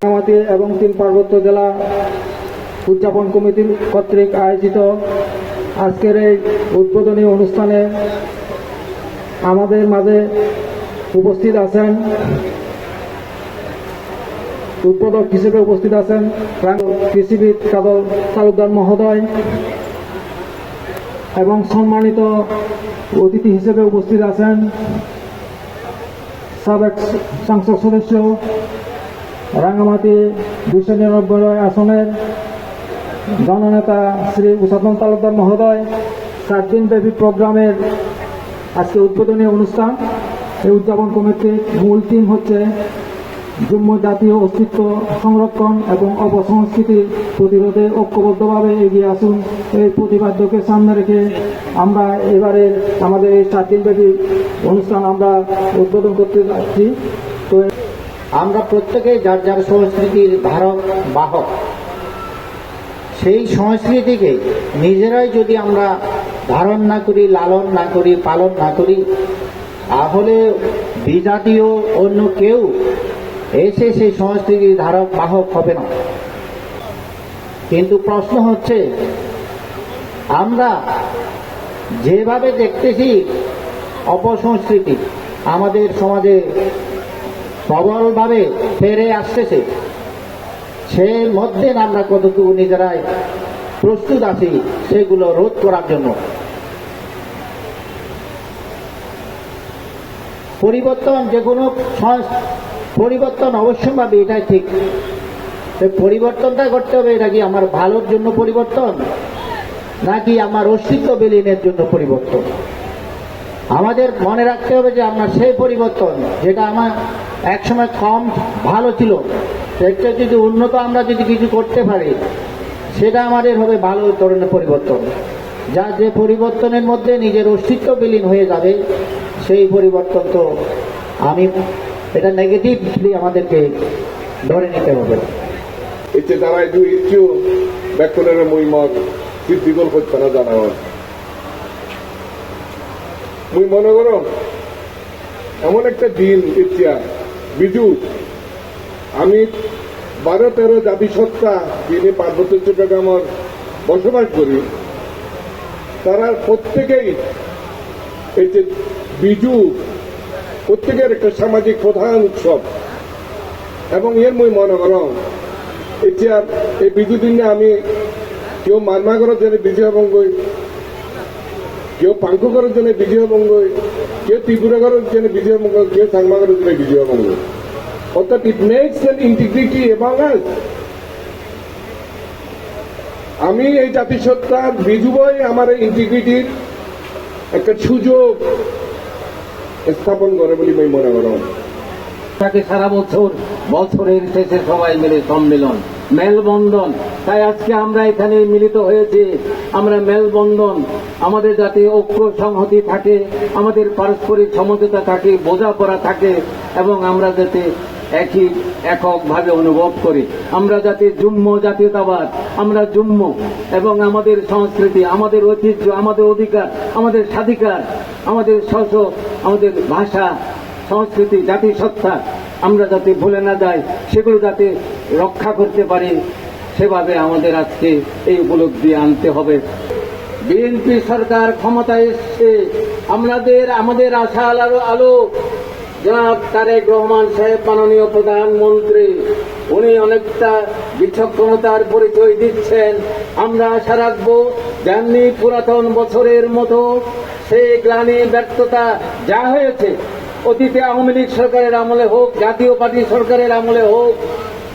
রাঙ্গামাটি এবং 3 পার্বত্য জেলা উদযাপন কমিটির কর্তৃক আয়োজিত আজকের এই উদ্বোধনী অনুষ্ঠানে আমাদের মাঝে উপস্থিত আছেন, উদ্বোধক হিসেবে উপস্থিত আছেন কৃষিবিদ কাদর তালুকদার মহোদয় এবং সম্মানিত অতিথি হিসেবে উপস্থিত আছেন সাবেক সংসদ সদস্য রাঙ্গামাটি 299 আসনের জননেতা শ্রী উসাদন তালুকদার মহোদয়। 4 দিনব্যাপী প্রোগ্রামের আজকে উদ্বোধনী অনুষ্ঠান। এই উদযাপন কমিটির মূল থিম হচ্ছে জুম্ম জাতীয় অস্তিত্ব সংরক্ষণ এবং অপসংস্কৃতি প্রতিরোধে ঐক্যবদ্ধভাবে এগিয়ে আসুন। এই প্রতিপাদ্যকে সামনে রেখে আমরা এবারে আমাদের এই 4 দিনব্যাপী অনুষ্ঠান আমরা উদ্বোধন করতে যাচ্ছি। তো আমরা প্রত্যেকে যার যার সংস্কৃতির ধারক বাহক, সেই সংস্কৃতিকে নিজেরাই যদি আমরা ধারণ না করি, লালন না করি, পালন না করি, তাহলে বিজাতীয় অন্য কেউ এসে সেই সংস্কৃতির ধারক বাহক হবে না। কিন্তু প্রশ্ন হচ্ছে, আমরা যেভাবে দেখতেছি অপসংস্কৃতি আমাদের সমাজে প্রবলভাবে ফেরে আসতেছে, সে মধ্যে আমরা কতটুকু নিজেরাই প্রস্তুত আছি সেগুলো রোধ করার জন্য। পরিবর্তন, যে কোনো পরিবর্তন অবশ্যম্ভাবী, এটাই ঠিক। পরিবর্তনটা করতে হবে, এটা কি আমার ভালোর জন্য পরিবর্তন নাকি আমার অস্তিত্ব বিলীনের জন্য পরিবর্তন? আমাদের মনে রাখতে হবে যে আমরা সেই পরিবর্তন যেটা আমার একসময় কম ভালো ছিল, সেটা যদি উন্নত আমরা যদি কিছু করতে পারি, সেটা আমাদের হবে ভালো ধরনের পরিবর্তন। যা যে পরিবর্তনের মধ্যে নিজের অস্তিত্ব বিলীন হয়ে যাবে, সেই পরিবর্তন তো এটা নেগেটিভলি আমাদেরকে ধরে নিতে হবে। এতে দ্বারা ইচ্ছু ব্যাকরণের মহিমত সিদ্ধিগল হচ্ছে না জানাবার। মুই মনে করো এমন একটা দিন ইতিহাস বিজু, আমি 12-13 জাতিসত্তা যিনি পার্বত্য চট্টগ্রামের বসবাস করি, তারা প্রত্যেকেই এই যে বিজু প্রত্যেকের একটা সামাজিক প্রধান উৎসব। এবং এর মই মনে করো এতিয়া এই বিজু দিনে আমি কেউ মারমা করার জন্য বিজয় বঙ্গই, কেউ পাঙ্কু করার জন্য বিজয় বঙ্গই, কেউ ত্রিপুরা করার জন্য বিজয় বঙ্গ, কেউ সাংমা করার জন্য বিজয় বঙ্গ। অর্থাৎ ইট মেক্স এন ইন্টিগ্রিটি এবং আমি এই জাতিসত্তার বিজুবই আমার ইন্টিগ্রিটির একটা সুযোগ স্থাপন করে বলে আমি মনে করো। তাকে সারা বছরের শেষে সবাই মিলে সম্মেলন, মেলবন্ধন। তাই আজকে আমরা এখানে মিলিত হয়েছি। আমরা মেলবন্ধন, আমাদের যাতে ঐক্য সংহতি থাকে, আমাদের পারস্পরিক সমঝোতা থাকে, বোঝাপড়া থাকে, এবং আমরা যাতে এককভাবে অনুভব করি। আমরা যাতে জুম্ম জাতীয়তাবাদ, আমরা জুম্ম এবং আমাদের সংস্কৃতি, আমাদের ঐতিহ্য, আমাদের অধিকার, আমাদের স্বাধিকার, আমাদের আমাদের ভাষা, সংস্কৃতি, জাতিসত্তা আমরা যাতে ভুলে না যাই, সেগুলো যাতে রক্ষা করতে পারি, সেভাবে আমাদের আজকে এই উপলব্ধি আনতে হবে। বিএনপি সরকার ক্ষমতায় এসছে, আমাদের আশা আলো জনাব তারেক রহমান সাহেব, মাননীয় প্রধানমন্ত্রী, উনি অনেকটা বিচক্ষণতার পরিচয় দিচ্ছেন। আমরা আশা রাখবো যেমনি পুরাতন বছরের মতো সেই গ্লানি ব্যর্থতা যা হয়েছে অতীতে আওয়ামী লীগ সরকারের আমলে হোক, জাতীয় পার্টি সরকারের আমলে হোক,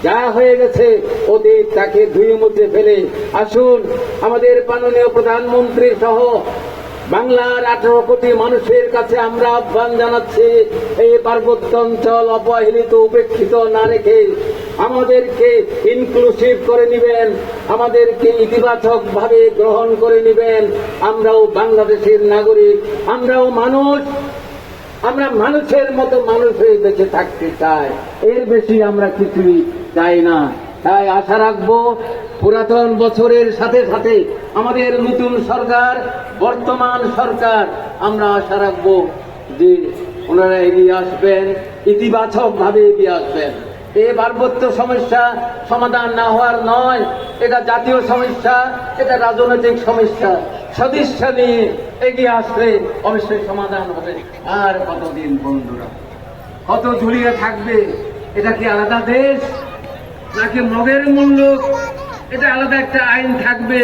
যা হয়ে গেছে অতীত তাকে ধুয়ে মুছে ফেলে আসুন আমাদের মাননীয় প্রধানমন্ত্রী সহ বাংলার 18 কোটি মানুষের কাছে আমরা আহ্বান জানাচ্ছি, এই পার্বত্য অঞ্চল অবহেলিত উপেক্ষিত না রেখে আমাদেরকে ইনক্লুসিভ করে নিবেন, আমাদেরকে ইতিবাচক ভাবে গ্রহণ করে নিবেন। আমরাও বাংলাদেশের নাগরিক, আমরাও মানুষ, আমরা মানুষের মতো মানুষ হয়ে বেঁচে থাকতে চাই, এর বেশি আমরা কিছুই চাই না। তাই আশা রাখবো পুরাতন বছরের সাথে সাথে আমাদের নতুন সরকার, বর্তমান সরকার, আমরা আশা রাখবো যে ওনারা এগিয়ে আসবেন, ইতিবাচক ভাবে এগিয়ে আসবেন। এই পার্বত্য সমস্যা সমাধান না হওয়ার নয়, এটা জাতীয় সমস্যা, এটা রাজনৈতিক সমস্যা। সদিচ্ছা নিয়ে এগিয়ে আসলে অবশ্যই সমাধান হবে। আর কতদিন বন্ধুরা, কত ঝুলিয়ে থাকবে? এটা কি আলাদা দেশ নাকি মগের মূল্য? এটা আলাদা একটা আইন থাকবে,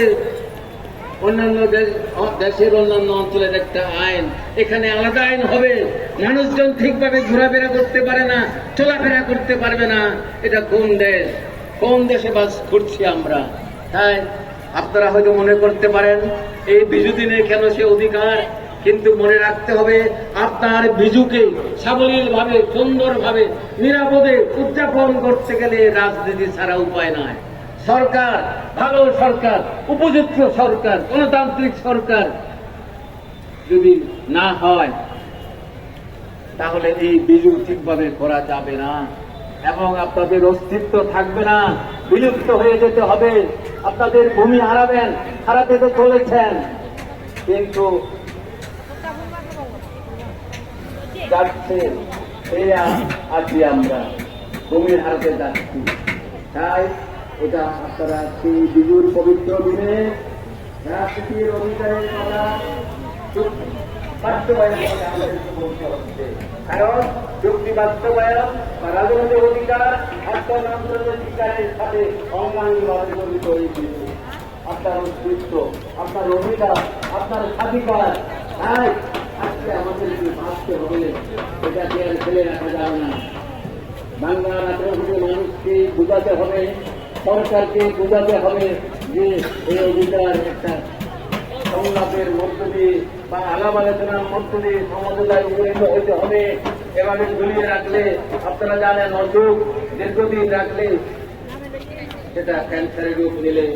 অন্যান্য দেশের অন্যান্য অঞ্চলের একটা আইন, এখানে আলাদা আইন হবে। মানুষজন ঠিকভাবে ঘোরাফেরা করতে পারে না, চলাফেরা করতে পারবে না। এটা কোন দেশ? কোন দেশে বাস করছি আমরা? তাই আপনারা হয়তো মনে করতে পারেন এই বিজু দিনে কেন সে অধিকার, কিন্তু মনে রাখতে হবে আপনার বিজুকে সাবলীল ভাবে, সুন্দর ভাবে, নিরাপদে উদযাপন করতে গেলে রাজনীতি ছাড়া উপায় নাই। সরকার, ভালো সরকার, উপযুক্ত সরকার, গণতান্ত্রিক সরকার যদি না হয় তাহলে এই বিজু ঠিকভাবে করা যাবে না এবং আপনাদের অস্তিত্ব থাকবে না, বিলুপ্ত হয়ে যেতে হবে। আপনাদের ভূমি হারাবেন, হারাতে তো চলেছেন, কিন্তু যাচ্ছে এই আছি আমরা, ভূমি হারাতে যাচ্ছি। তাই এটা আপনারা সেই বিজুর পবিত্র দিনে রাজনীতির অধিকারের কথা বাস্তবায়ন করে আমাদেরকে বলতে হচ্ছে। কারণ চুক্তি বাস্তবায়ন বা রাজনৈতিক অধিকার আন্তর্জাতিক অধিকারের সাথে অঙ্গাঙ্গিভাবে জড়িত হয়েছে। আপনার অস্তিত্ব, আপনার অধিকার, আপনার স্বাধিকার, তাই আজকে আমাদেরকে ভাবতে হবে, এটাকে আর ফেলে রাখা যাবে না। বাংলার 18 কোটি মানুষকে বোঝাতে হবে, সরকারকে বোঝাতে হবে যে এই অধিকার একটা সংলাপের মধ্য দিয়ে বা আলাপ আলোচনার মধ্য দিয়ে সমঝোতায় উপনীত হইতে হবে। এভাবে ঝুলিয়ে রাখলে, আপনারা জানেন অসুখ দীর্ঘদিন রাখলে সেটা ক্যান্সারের রূপ নিলে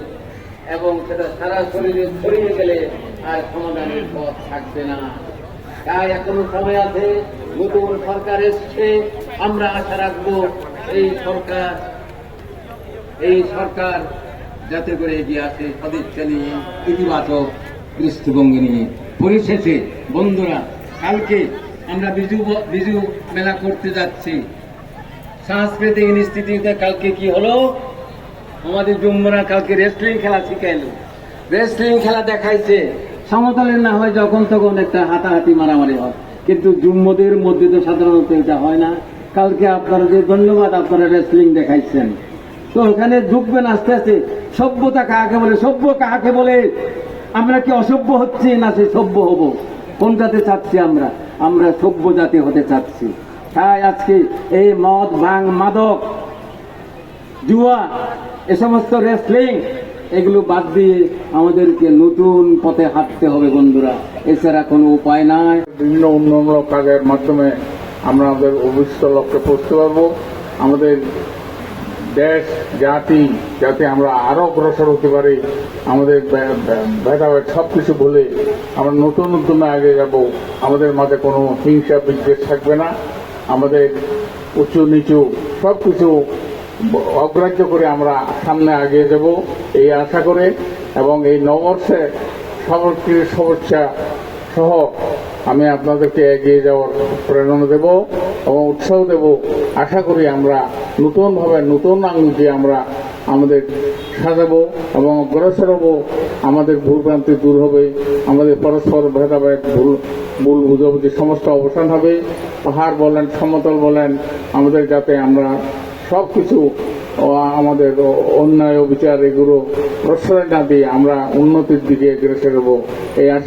এবং সেটা সারা শরীরে ছড়িয়ে গেলে আর সমাধানের পথ থাকবে না। তাই এখনো সময় আছে, নতুন সরকার এসছে, আমরা আশা রাখবো এই সরকার যাতে করে এগিয়ে আসে সদিচ্ছা নিয়ে, ইতিবাচক দৃষ্টিভঙ্গি নিয়ে। পরিশেষে বন্ধুরা, কালকে আমরা বিজু মেলা করতে যাচ্ছি সাংস্কৃতিক ইনস্টিটিউটে। কালকে কি হলো, আমাদের জুম্মরা কালকে রেসলিং খেলা শিখাইলো, রেসলিং খেলা দেখাইছে। সমতলের না হয় যখন তখন একটা হাতাহাতি মারামারি হয়, কিন্তু জুম্মদের মধ্যে তো সাধারণত এটা হয় না। কালকে আপনারা যে ধন্যবাদ, আপনারা রেসলিং দেখাইছেন, তো ওখানে ঢুকবেন আস্তে আস্তে। সভ্যতা কাকে বলে, সভ্য কাকে বলে? আমরা কি অসভ্য হচ্ছি না সে সভ্য হব? কোনটাতে চাচ্ছি আমরা? আমরা সভ্য জাতি হতে চাচ্ছি। তাই আজকে এই মদ, ভাঙ, মাদক, জুয়া, এ সমস্ত রেসলিং, এগুলো বাদ দিয়ে আমাদেরকে নতুন পথে হাঁটতে হবে বন্ধুরা, এছাড়া কোনো উপায় নাই। বিভিন্ন উন্নয়নমূলক কাজের মাধ্যমে আমরা আমাদের অভিষ্ট লক্ষ্যে পৌঁছতে পারবো। আমাদের দেশ, জাতি যাতে আমরা আরো অগ্রসর হতে পারি, আমাদের ভেদাভেদ সবকিছু ভুলে আমরা নতুন উদ্যমে আগে যাব। আমাদের মাঝে কোনো হিংসা বিদ্বেষ থাকবে না। আমাদের উঁচু নিচু সবকিছু অগ্রাহ্য করে আমরা সামনে এগিয়ে যাব এই আশা করে, এবং এই নববর্ষে সকলের সমস্যা সহ আমি আপনাদেরকে এগিয়ে যাওয়ার প্রেরণা দেব এবং উৎসাহ দেব। আশা করি আমরা নতুনভাবে, নতুন আঙ্গিকে আমরা আমাদের সাজাবো এবং অগ্রসর হব। আমাদের ভুলভ্রান্তি দূর হবে, আমাদের পরস্পর ভেদাভেদ, ভুল বুঝাবুঝি সমস্ত অবসান হবে। পাহাড় বলেন, সমতল বলেন, আমাদের যাতে আমরা সবকিছু আমাদের অন্যায়, বিচার এগুলো প্রশ্রয় না দিয়ে আমরা উন্নতির দিকে এগিয়ে হব এই আশা।